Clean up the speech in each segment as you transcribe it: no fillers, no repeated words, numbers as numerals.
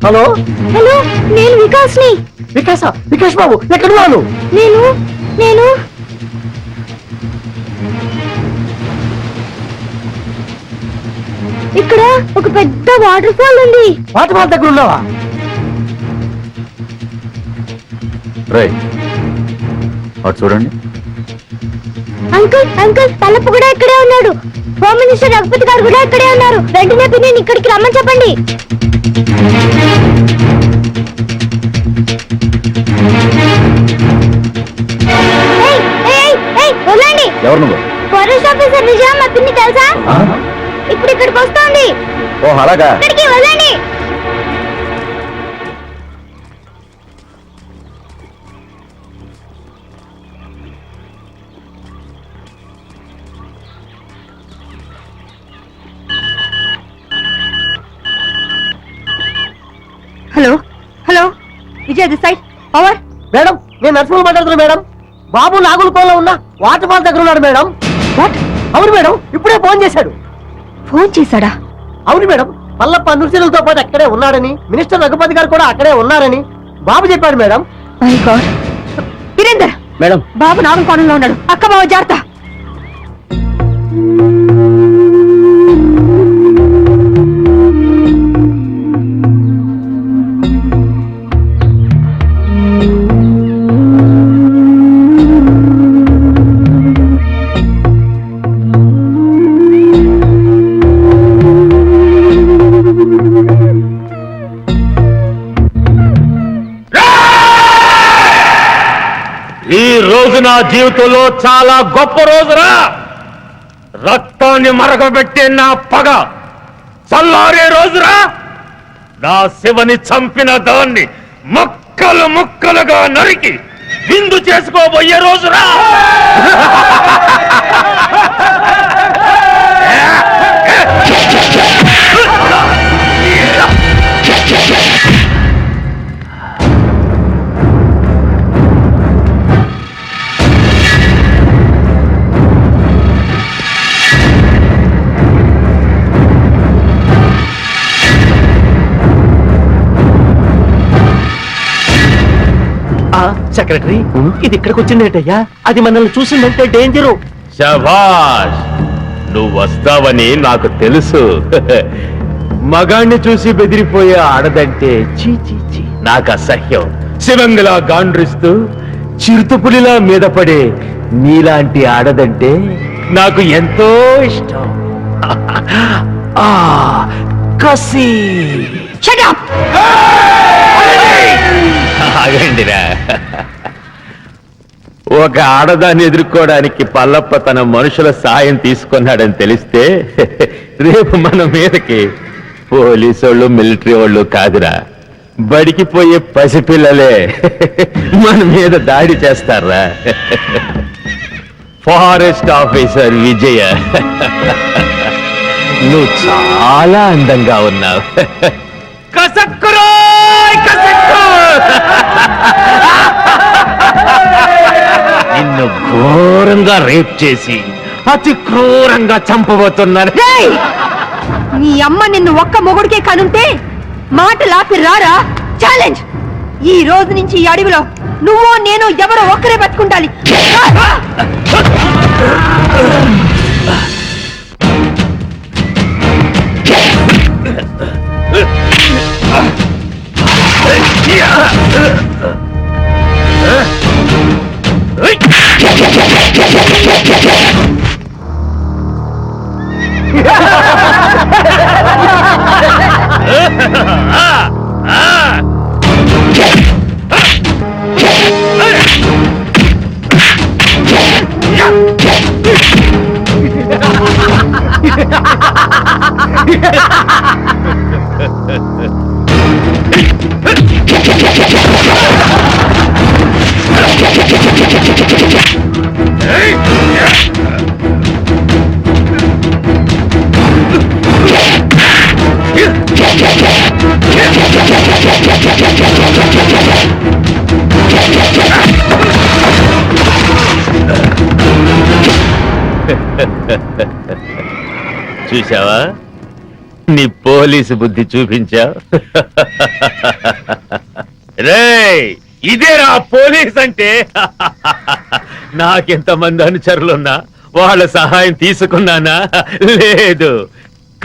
Hello hello, నేను వికాస్ని. వికాస్ బాబు ఎక్కడున్నాను? నేను నేను ఇక్కడ ఒక పెద్ద వాటర్ ఫాల్ ఉంది. వాటర్ ఫాల్ దగ్గర ఉన్నావా? అటు చూడండి. అంకుల్ అంకుల్ తలపు కూడా ఇక్కడే ఉన్నాడు. హోమ్ మినిస్టర్ రఘుపతి గారు కూడా ఇక్కడే ఉన్నారు. వెంటనే పిన్ని ఇక్కడికి రమ్మని చెప్పండి. ఎవరు నువ్వు? ఫారెస్ట్ ఆఫీసర్ విజయ, మా పిన్ని తెలుసా? ఇప్పుడు ఇక్కడికి వస్తోంది. ఓ అలాగా. ఇక్కడికి వెళ్ళండి. Hello hello, Vijay this side, power. Madam, నేను నర్సింహ మాట్లాడుతున్నా మేడం. బాబు నాగులకోలో ఉన్న వాటర్ ఫాల్ దగ్గర ఉన్నాడు మేడం. వాట్? అవును మేడం, ఇప్పుడే ఫోన్ చేశాడు. ఫోన్ చేశాడా? అవును మేడం, మల్లప్ప నృసింహులతో పాటు అక్కడే ఉన్నాడని, మినిస్టర్ రఘుపతి గారు కూడా అక్కడే ఉన్నారని బాబు చెప్పాడు madam. My god. Virender, madam Babu నాగం కోణంలో ఉన్నాడు. అక్క బావ జాగ్రత్త. ఈ రోజు నా జీవితంలో చాలా గొప్ప రోజురా. రక్తాన్ని మరగబెట్టే నా పగ చల్లారే రోజురా. నా శివని చంపిన దాన్ని ముక్కలు ముక్కలుగా నరికి విందు చేసుకోబోయే రోజురా. సెక్రటరీ, ఇది ఇక్కడికి వచ్చిందేటయ్యా? అది మనల్ని చూసిందంటే డేంజరు. శభాష్, నువ్వు వస్తావని నాకు తెలుసు. మగాణ్ణి చూసి బెదిరిపోయే ఆడదంటే చీ చీ చీ నాకు అసహ్యం. శివంగిలా గాండ్రిస్తూ చిరుతపులిలా మీద పడే నీలాంటి ఆడదంటే నాకు ఎంతో ఇష్టం. ఆ కసి. ఆగండిరా. ఒక ఆడదాన్ని ఎదుర్కోవడానికి పల్లప్ప తన మనుషుల సాయం తీసుకున్నాడని తెలిస్తే రేపు మన మీదకి పోలీసు వాళ్ళు, మిలిటరీ వాళ్ళు కాదురా, బడికి పోయే పసిపిల్లలే మన మీద దాడి చేస్తారా. ఫారెస్ట్ ఆఫీసర్ విజయ, నువ్వు చాలా అందంగా ఉన్నావు. నిన్ను ఘోరంగా రేప్ చేసి అతి క్రూరంగా చంపబోతున్నాను. నీ అమ్మ నిన్ను ఒక్క మొగుడికే కనుంటే మాటలాపి రారా. ఛాలెంజ్. ఈ రోజు నుంచి ఈ అడవిలో నువ్వో నేను ఎవరో ఒక్కరే బతుకుండాలి. చూసావా, నీ పోలీసు బుద్ధి చూపించావు. రేయ్, ఇదేరా పోలీస్ అంటే. నాకెంతమంది అనుచరులున్నా వాళ్ళ సహాయం తీసుకున్నానా? లేదు.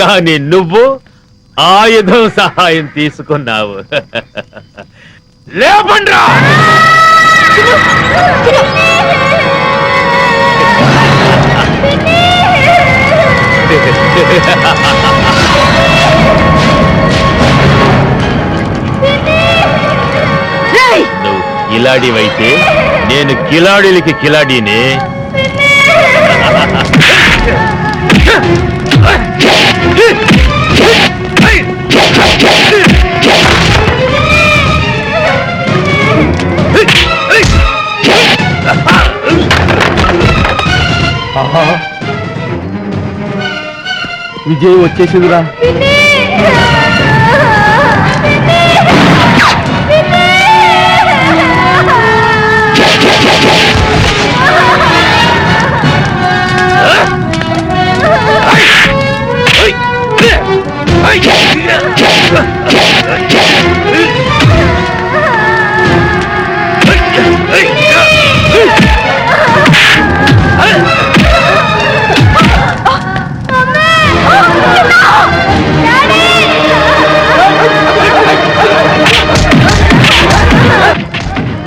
కానీ నువ్వు ఆయుధం సహాయం తీసుకున్నావు. లేపండ్రా. నువ్వు కిలాడివైతే నేను కిలాడీలకి కిలాడీనే. విజయ్ వచ్చేసిందిరా.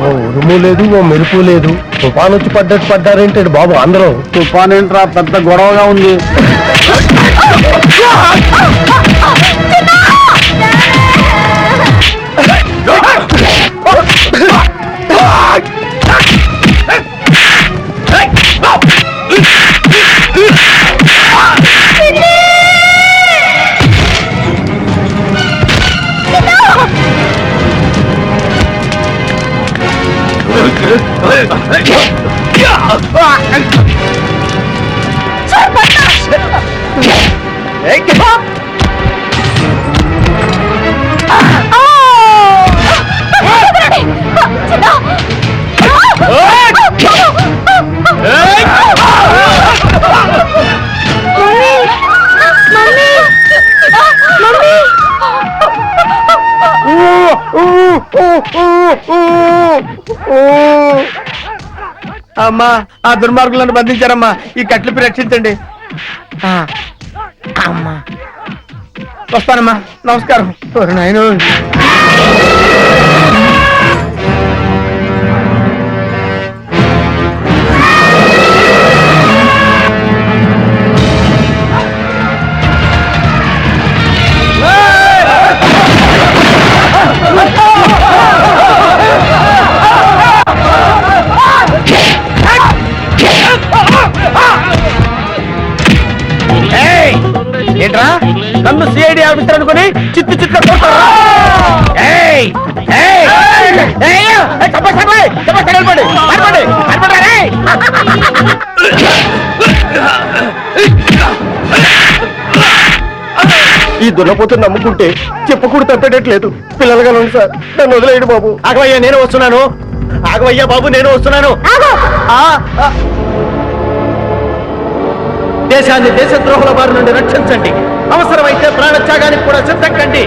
ఓ ఉరుము లేదు, ఓ మెరుపు లేదు. తుఫాన్ వచ్చి పడ్డట్టు పడ్డారేంటాడు బాబు అందరూ. తుఫాన్ ఏంట్రా, పెద్ద గొడవగా ఉంది. అమ్మా, ఆ దుర్మార్గులను బంధించారమ్మా. ఈ కట్లిపి రక్షించండి. అమ్మా వస్తానమ్మా, నమస్కారం. నాయన ఏంట్రా, నన్ను సిఐడి ఆఫీసర్ అనుకుని చిత్తు చిత్తుగా కొడతారా? ఈ దున్నపోతు నమ్ముకుంటే చెప్పకూడదు తప్పేటట్లేదు. పిల్లలుగా ఉంది సార్, నన్ను వదిలేయండి బాబు. ఆగవయ్యా, నేను వస్తున్నాను. ఆగవయ్యా బాబు, నేను వస్తున్నాను. దేశాన్ని దేశద్రోహుల బారి నుండి రక్షించండి. అవసరమైతే ప్రాణత్యాగానికి కూడా సిద్ధం కండి.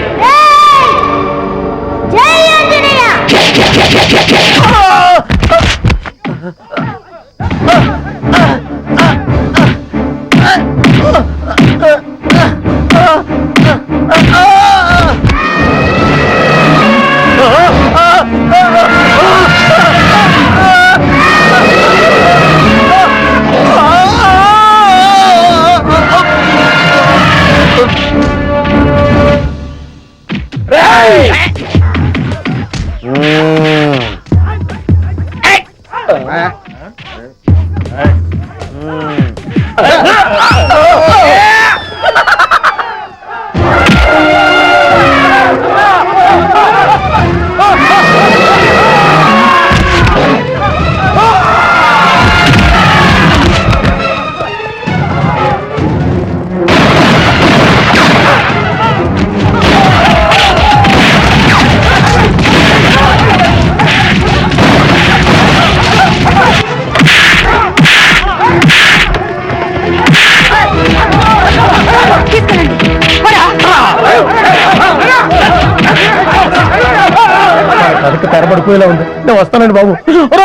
అయిపోయేలా ఉంది. నేను వస్తానండి బాబు.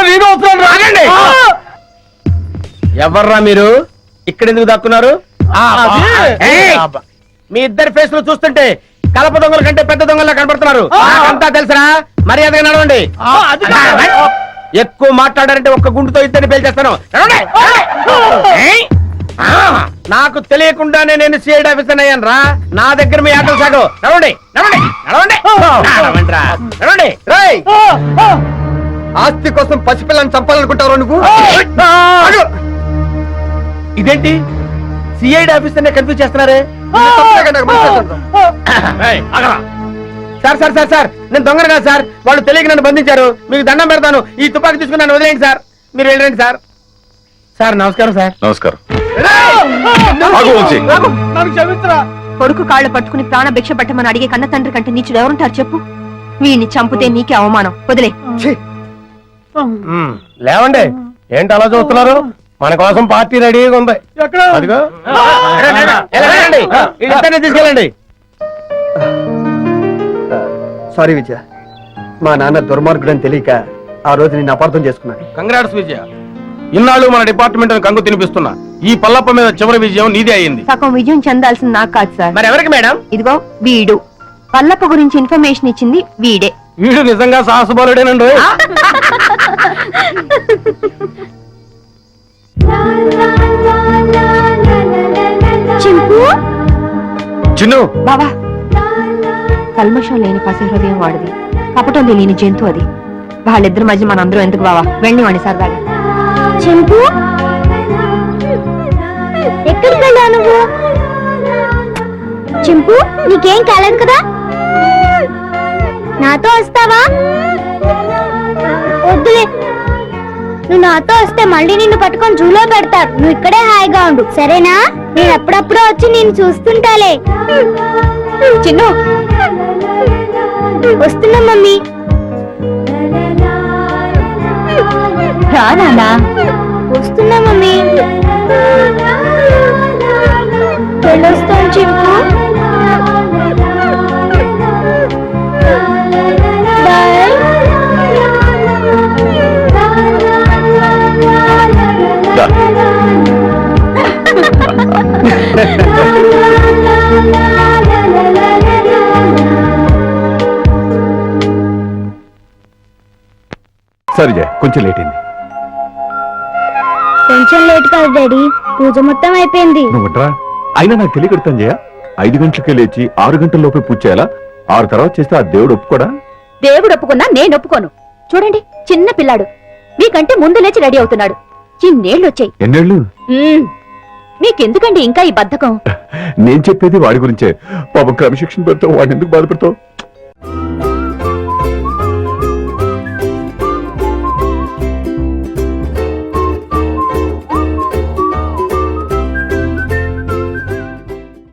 నేను వస్తాను. ఆగండి. ఎవర్రా మీరు? ఇక్కడ ఎందుకు దక్కున్నారు? ఏయ్! మీ ఇద్దరి ఫేస్ లో చూస్తుంటే కలప దొంగల కంటే పెద్ద దొంగలా కనపడుతున్నారు. నాకంతా తెలుసురా, మర్యాదగా నడవండి. ఎక్కువ మాట్లాడారంటే ఒక్క గుండుతో ఇద్దరిని పేల్చేస్తాను. నడవండి. ఏయ్! నాకు తెలియకుండానే నేను సిఐడి ఆఫీసర్ అయ్యాను రా. నా దగ్గర మీ ఆటలు సాగు. నడవండి, నడవండి, నడవండి, నడవండి రా, నడవండి. రేయ్! ఆస్తి కోసం పసిపిల్లని చంపాలనుకుంటావు నువ్వు? ఇదేంటి సిఐడి ఆఫీసర్ నే కన్ఫ్యూజ్ చేస్తున్నారే? సార్ సార్ సార్ సార్, నేను దొంగను కాదు సార్. వాళ్ళు తెలియక నన్ను బంధించారు. మీకు దండం పెడతాను. ఈ తుపాకి తీసుకుని నన్ను వదిలేయండి సార్. మీరు వెళ్ళండి సార్. సార్ నమస్కారం సార్. నమస్కారం. కొడుకు కాళ్ళు పట్టుకుని ప్రాణ భిక్ష పెట్టమని అడిగే కన్న తండ్రి కంటే నీచుడు ఎవరుంటారు చెప్పు? వీడిని చంపితే నీకే అవమానం. వదిలే. లేవండి. ఏంటి అలా చూస్తున్నారు? మన కోసం పార్టీ రెడీగా ఉంది. అదిగో తీసుకెళ్ళండి. సారీ విజయ, మా నాన్న దుర్మార్గుడు అని తెలియక ఆ రోజు నేను అపార్థం చేసుకున్నాను. కంగ్రాట్స్ విజయ. ఇన్నాళ్ళు మన డిపార్ట్మెంట్ కంగు తినిపిస్తున్నా ఈ పల్లప్ప మీద చివరి విజయం నీదే అయింది. సగం విజయం చెందాల్సింది నాకు కాదు సార్. మరి ఎవరికి మేడం? ఇదిగో వీడు పల్లప్ప గురించి ఇన్ఫర్మేషన్ ఇచ్చింది వీడే. వీడు నిజంగా సాహసబలుడేనండి. చింపు, చిన్ను, బావా, కల్మషం లేని పసి హృదయం వాడిది, కపటం తెలియని జంతు అది. వాళ్ళిద్దరి మధ్య మనందరం ఎందుకు బావా? వెళ్ళి వాడి సరదాగా. చింపు, ఎక్కడికి వెళ్ళావు నువ్వు? చింపు, నీకేం కాలేదు కదా? నాతో వస్తావా? వద్దులే, నువ్వు నాతో వస్తే మళ్ళీ నిన్ను పట్టుకొని జూలో పెడతారు. నువ్వు ఇక్కడే హాయిగా ఉండు, సరేనా? నేను అప్పుడప్పుడు వచ్చి నేను చూస్తుంటాలే. చిన్ను, వస్తున్నా మమ్మీ. రా నాన్నా. వస్తున్నా మమ్మీ. వెళ్ళొస్తాను చింపు. బాయ్. దా. సరే జయ, కొంచెం లేట్ అయింది. కొంచెం లేట్ కాదు డాడీ, పూజ మొత్తం అయిపోయింది. నువ్వుట్రా. అయినా నాకు తెలియకడతాను జయ. 5 గంటలకే లేచి 6 గంటల లోపే పూజ చేయాలా? 6 తర్వాత చేస్తే ఆ దేవుడు ఒప్పుకోడా? దేవుడు ఒప్పుకున్నా నేను ఒప్పుకోను. చూడండి, చిన్న పిల్లాడు మీకంటే ముందు లేచి రెడీ అవుతున్నాడు. చిన్నేళ్ళు వచ్చాయి. ఎన్నేళ్ళు? మీకెందుకండి ఇంకా ఈ బద్ధకం? నేను చెప్పేది వాడి గురించే. పాపం క్రమశిక్షణ పెడతావు, వాడిని ఎందుకు బాధపడతావు?